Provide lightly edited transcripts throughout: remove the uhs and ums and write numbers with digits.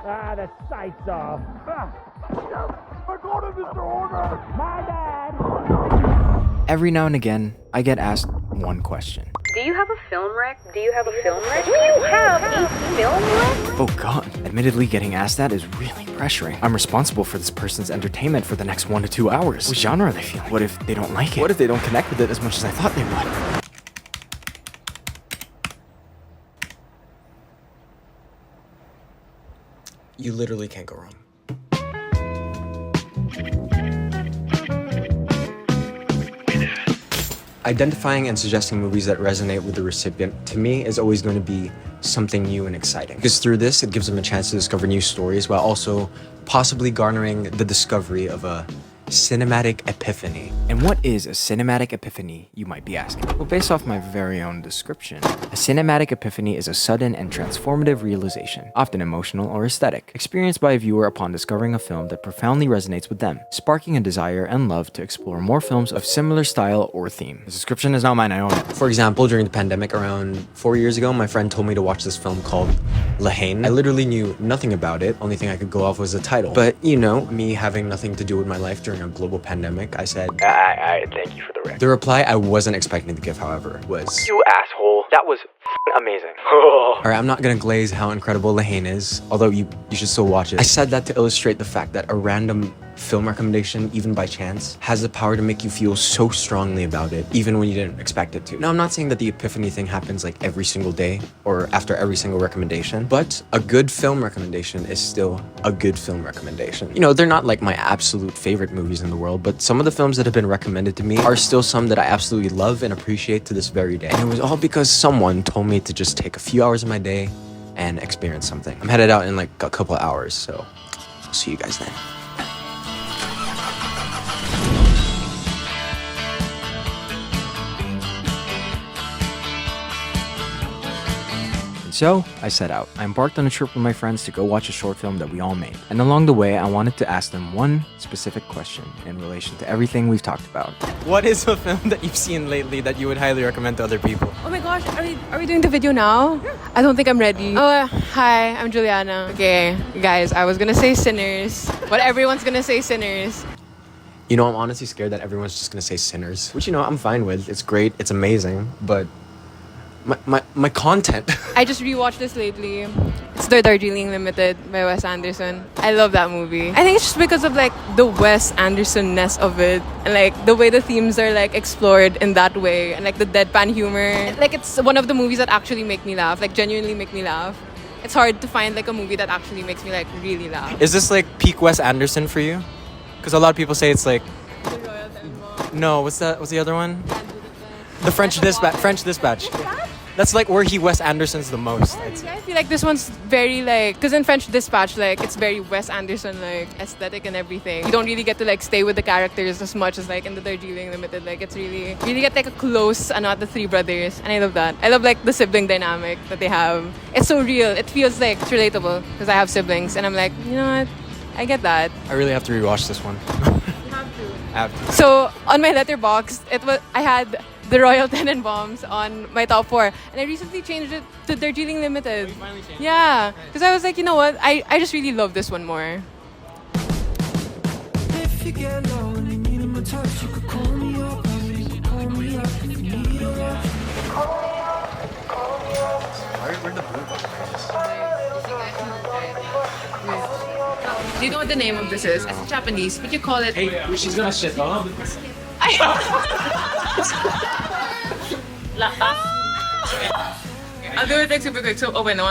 Ah, the sight's off. I got him, Mr. Horner! My bad! Every now and again, I get asked one question. Do you have a film rec? Do you have a film rec? Do you have a film rec? Oh god, admittedly getting asked that is really pressuring. I'm responsible for this person's entertainment for the next 1 to 2 hours. What genre are they feeling? What if they don't like it? What if they don't connect with it as much as I thought they would? You literally can't go wrong. Identifying and suggesting movies that resonate with the recipient, to me, is always going to be something new and exciting. Because through this, it gives them a chance to discover new stories while also possibly garnering the discovery of a cinematic epiphany. And what is a cinematic epiphany, you might be asking? Well, based off my very own description, a cinematic epiphany is a sudden and transformative realization, often emotional or aesthetic, experienced by a viewer upon discovering a film that profoundly resonates with them, sparking a desire and love to explore more films of similar style or theme. The description is not mine, I own it. For example, during the pandemic around 4 years ago, my friend told me to watch this film called La Haine. I literally knew nothing about it. Only thing I could go off was the title. But, you know, me having nothing to do with my life during a global pandemic, I said, I thank you for the rec. The reply I wasn't expecting to give, however, was, You asshole. That was amazing. Alright, I'm not gonna glaze how incredible La Haine is, although you should still watch it. I said that to illustrate the fact that a random film recommendation, even by chance, has the power to make you feel so strongly about it, even when you didn't expect it to. Now, I'm not saying that the epiphany thing happens like every single day or after every single recommendation, but a good film recommendation is still a good film recommendation. You know, they're not like my absolute favorite movies in the world, but some of the films that have been recommended to me are still some that I absolutely love and appreciate to this very day. And it was all because someone told me to just take a few hours of my day and experience something. I'm headed out in like a couple of hours, so I'll see you guys then. So, I set out. I embarked on a trip with my friends to go watch a short film that we all made. And along the way, I wanted to ask them one specific question in relation to everything we've talked about. What is a film that you've seen lately that you would highly recommend to other people? Oh my gosh, are we doing the video now? I don't think I'm ready. Oh, hi, I'm Juliana. Okay, guys, I was gonna say Sinners, but everyone's gonna say Sinners. You know, I'm honestly scared that everyone's just gonna say Sinners, which, you know, I'm fine with. It's great, it's amazing, but my content. I just rewatched this lately. It's The Darjeeling Limited by Wes Anderson. I love that movie. I think it's just because of like the Wes Anderson-ness of it and like the way the themes are like explored in that way and like the deadpan humor. Like it's one of the movies that actually make me laugh, like genuinely make me laugh. It's hard to find like a movie that actually makes me like really laugh. Is this like peak Wes Anderson for you? Because a lot of people say it's like... No, what's the other one? The French Dispatch. That's like where he Wes Anderson's the most. I feel like this one's very like, because in French Dispatch, like it's very Wes Anderson like aesthetic and everything. You don't really get to like stay with the characters as much as like in the Darjeeling Limited. Like it's really get like a close not the three brothers, and I love that. I love like the sibling dynamic that they have. It's so real. It feels like it's relatable because I have siblings, and I'm like, you know what? I get that. I really have to rewatch this one. I have to. So on my letterboxd, I had the Royal Tenenbaums on my top 4, and I recently changed it to Darjeeling Limited. You finally changed it? Yeah, because I was like, you know what? I just really love this one more. If you get low and you need my touch, you could call me up, call me up if you need a rush. Where'd the blue go? Do you know what the name of this is? It's Japanese, but you call it... Hey, she's gonna shit on. I'll do it like super quick. So, wait, no,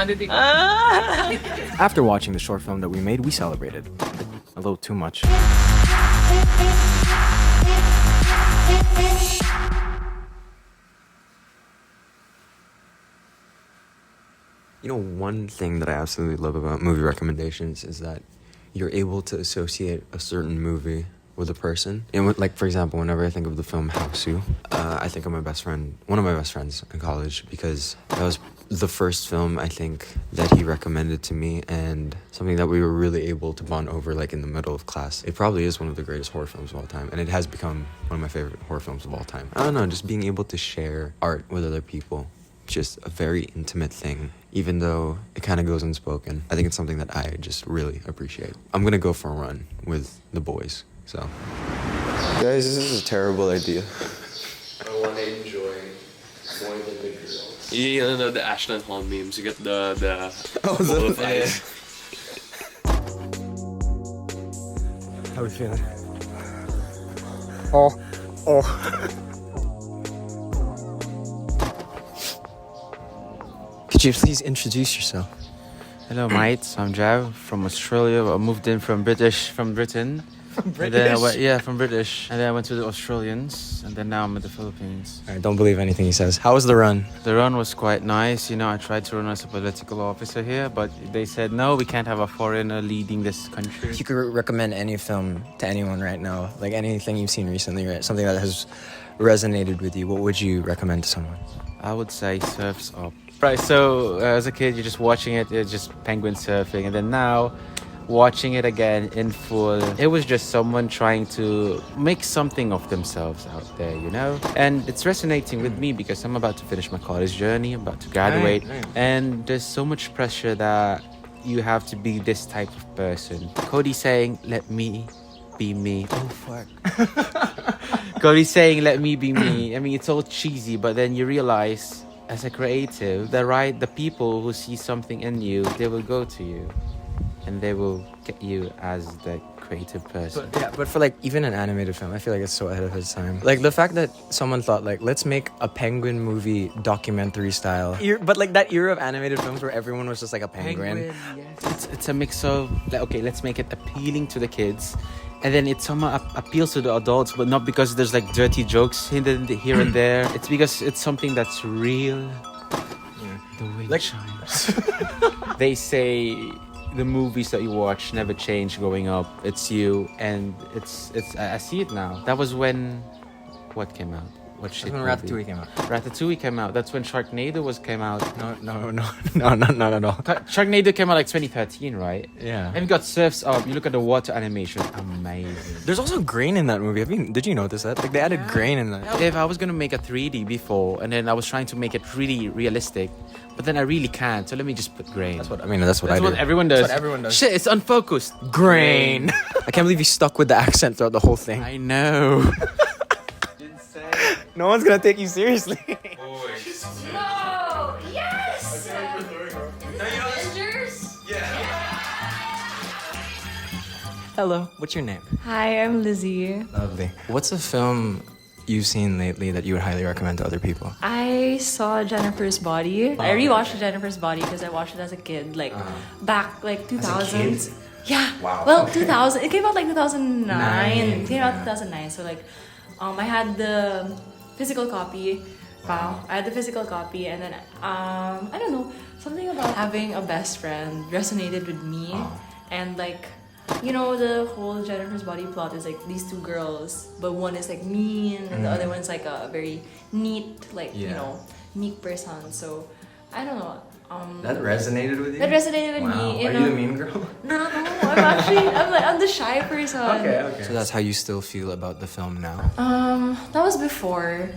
After watching the short film that we made, we celebrated. A little too much. You know, one thing that I absolutely love about movie recommendations is that you're able to associate a certain movie with a person. And like, for example, whenever I think of the film Hausu, I think of one of my best friends in college, because that was the first film I think that he recommended to me, and something that we were really able to bond over like in the middle of class. It probably is one of the greatest horror films of all time, and it has become one of my favorite horror films of all time. I don't know, just being able to share art with other people, just a very intimate thing, even though it it kind of goes unspoken. I think it's something that I just really appreciate. I'm gonna go for a run with the boys, so. Guys, this is a terrible idea. I want to enjoy more than the girls. You know the Ashland Hall memes. You get the bowl of ice. How we feeling? Could you please introduce yourself? Hello, mates. I'm Jav from Australia. I moved in from Britain. And then from British. And then I went to the Australians. And then now I'm in the Philippines. I don't believe anything he says. How was the run? The run was quite nice. You know, I tried to run as a political officer here, but they said, no, we can't have a foreigner leading this country. If you could recommend any film to anyone right now, like anything you've seen recently, right? Something that has resonated with you, what would you recommend to someone? I would say Surf's Up. Right, so as a kid, you're just watching it, it's just penguin surfing. And then now, watching it again in full, it was just someone trying to make something of themselves out there, you know? And it's resonating with me because I'm about to finish my college journey, I'm about to graduate. Right. And there's so much pressure that you have to be this type of person. Cody saying, let me be me. Oh, fuck. Cody saying, let me be me. I mean, it's all cheesy, but then you realize, as a creative, the people who see something in you, they will go to you. And they will get you as the creative person. But for like even an animated film, I feel like it's so ahead of its time. Like the fact that someone thought like, let's make a penguin movie documentary style. But like that era of animated films where everyone was just like a penguin. Yes. It's a mix of, like, okay, let's make it appealing to the kids. And then it somehow appeals to the adults, but not because there's like dirty jokes here and there. It's because it's something that's real. Yeah. The wind Like- chimes. They say the movies that you watch never change growing up. It's you, and it's. I see it now. That was when, what came out? What shit? When movie? Ratatouille came out. Ratatouille came out. That's when Sharknado came out. No, not at all. Sharknado came out like 2013, right? Yeah. And you got Surf's Up. You look at the water animation, amazing. There's also grain in that movie. Did you notice that? Like they added grain in that. If I was gonna make a 3D before, and then I was trying to make it really realistic, but then I really can't. So let me just put grain. That's what I do. What everyone does. That's what everyone does. Shit, it's unfocused. Grain. I can't believe you stuck with the accent throughout the whole thing. I know. No one's gonna take you seriously. No! Yes! Avengers? Hello, what's your name? Hi, I'm Lizzie. Lovely. What's a film you've seen lately that you would highly recommend to other people? I saw Jennifer's Body. I rewatched Jennifer's Body because I watched it as a kid, like back like 2000s. Yeah. Wow. Well, 2000. It came out like 2009. Nine. It came out 2009. So like, I had the physical copy. Wow. I had the physical copy, and then I don't know, something about having a best friend resonated with me, and like. You know, the whole Jennifer's Body plot is like these two girls, but one is like mean and the other one's like a very neat, like, you know, meek person. So, I don't know. That resonated with you? That resonated with me. Are you the mean girl? No. I'm the shy person. Okay. So that's how you still feel about the film now? That was before.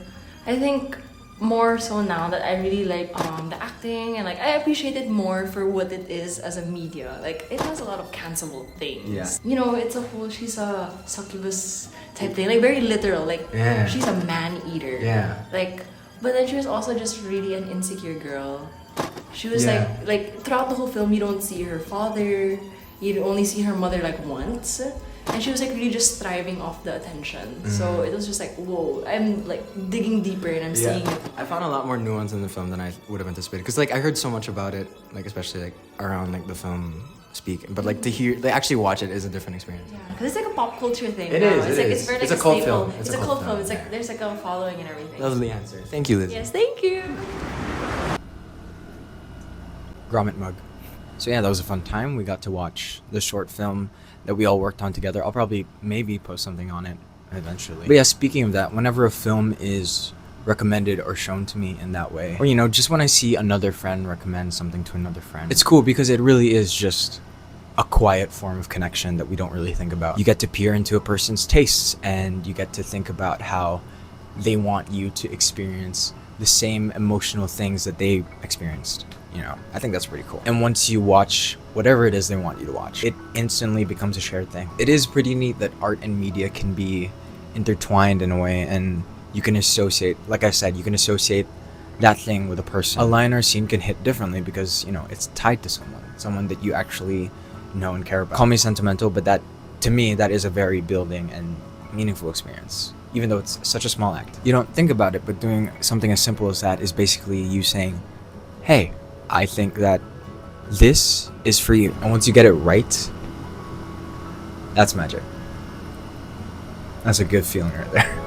I think more so now that I really like the acting, and like I appreciate it more for what it is as a media. Like it has a lot of cancelable things. Yeah. You know, it's a whole she's a succubus type thing, like very literal. Like she's a man eater. Yeah. Like, but then she was also just really an insecure girl. She was like throughout the whole film you don't see her father. You only see her mother like once. And she was like really just thriving off the attention. So it was just like, whoa, I'm like digging deeper and I'm seeing it. I found a lot more nuance in the film than I would have anticipated. Because like I heard so much about it, like especially like around like the film speak. But like to hear, like actually watch it is a different experience. Yeah, because it's like a pop culture thing. It now. is, It's it like is. it's very It's like a cult staple. film. It's a cult film. It's like there's like a following and everything. Lovely answer. Thank you, Liz. Yes, thank you. Grommet mug. So yeah, that was a fun time. We got to watch the short film that we all worked on together. I'll probably maybe post something on it eventually. But yeah, speaking of that, whenever a film is recommended or shown to me in that way, or you know, just when I see another friend recommend something to another friend, it's cool because it really is just a quiet form of connection that we don't really think about. You get to peer into a person's tastes and you get to think about how they want you to experience the same emotional things that they experienced. You know, I think that's pretty cool. And once you watch whatever it is they want you to watch, it instantly becomes a shared thing. It is pretty neat that art and media can be intertwined in a way, and you can associate, like I said, you can associate that thing with a person. A line or scene can hit differently because, you know, it's tied to someone that you actually know and care about. Call me sentimental, but that, to me, that is a very building and meaningful experience, even though it's such a small act. You don't think about it, but doing something as simple as that is basically you saying, hey, I think that this is for you. And once you get it right, that's magic. That's a good feeling right there.